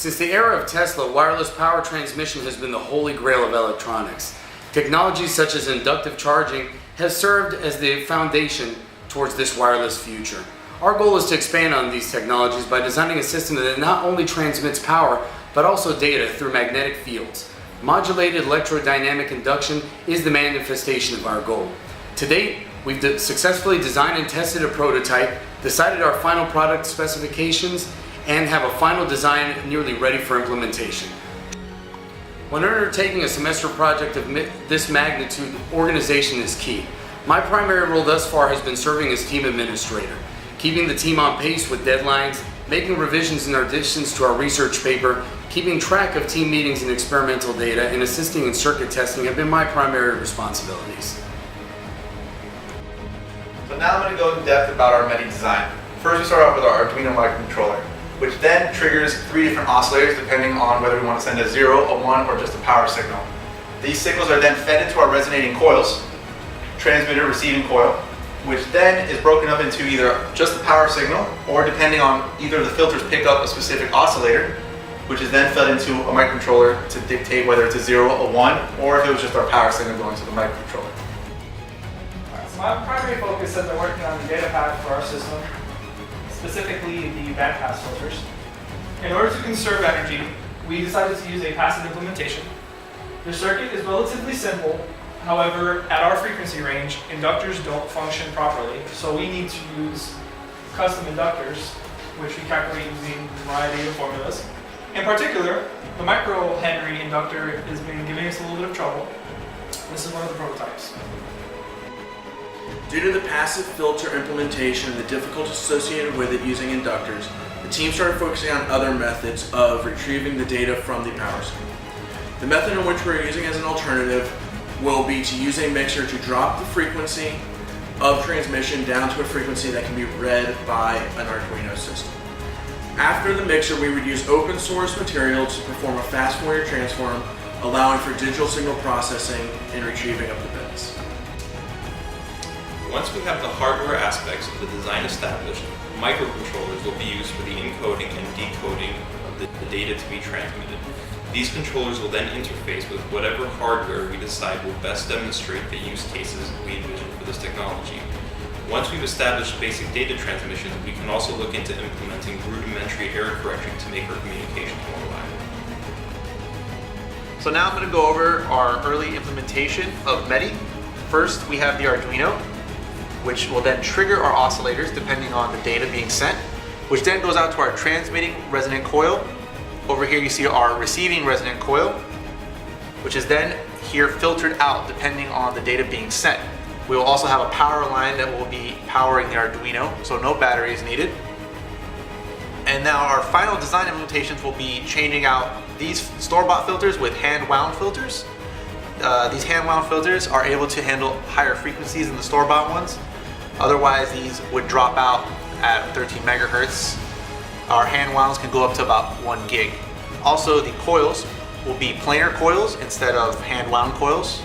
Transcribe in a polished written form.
Since the era of Tesla, wireless power transmission has been the holy grail of electronics. Technologies such as inductive charging have served as the foundation towards this wireless future. Our goal is to expand on these technologies by designing a system that not only transmits power, but also data through magnetic fields. Modulated electro-dynamic induction is the manifestation of our goal. To date, we've successfully designed and tested a prototype, decided our final product specifications, and have a final design nearly ready for implementation. When undertaking a semester project of this magnitude, organization is key. My primary role thus far has been serving as team administrator, keeping the team on pace with deadlines, making revisions and additions to our research paper, keeping track of team meetings and experimental data, and assisting in circuit testing have been my primary responsibilities. So now I'm going to go in depth about our METI design. First we start off with our Arduino microcontroller, which then triggers 3 different oscillators depending on whether we want to send a 0, a 1, or just a power signal. These signals are then fed into our resonating coils, transmitter, receiving coil, which then is broken up into either just the power signal, or depending on either the filters pick up a specific oscillator, which is then fed into a microcontroller to dictate whether it's a 0, a 1, or if it was just our power signal going to the microcontroller. So my primary focus has been working on the data path for our system, specifically the bandpass filters. In order to conserve energy, we decided to use a passive implementation. The circuit is relatively simple. However, at our frequency range, inductors don't function properly, so we need to use custom inductors, which we calculate using a variety of formulas. In particular, the microhenry inductor has been giving us a little bit of trouble. This is one of the prototypes. Due to the passive filter implementation and the difficulties associated with it using inductors, the team started focusing on other methods of retrieving the data from the power signal. The method in which we're using as an alternative will be to use a mixer to drop the frequency of transmission down to a frequency that can be read by an Arduino system. After the mixer, we would use open source material to perform a fast Fourier transform, allowing for digital signal processing and retrieving of the bits. Once we have the hardware aspects of the design established, microcontrollers will be used for the encoding and decoding of the data to be transmitted. These controllers will then interface with whatever hardware we decide will best demonstrate the use cases we envision for this technology. Once we've established basic data transmission, we can also look into implementing rudimentary error correction to make our communications more reliable. So now I'm going to go over our early implementation of METI. First, we have the Arduino, which will then trigger our oscillators depending on the data being sent, which then goes out to our transmitting resonant coil. Over here you see our receiving resonant coil, which is then here filtered out depending on the data being sent. We will also have a power line that will be powering the Arduino, so no battery is needed. And now our final design implementations will be changing out these store-bought filters with hand-wound filters. These hand-wound filters are able to handle higher frequencies than the store-bought ones. Otherwise, these would drop out at 13 megahertz. Our hand wounds can go up to about 1 gig. Also, the coils will be planar coils instead of hand wound coils.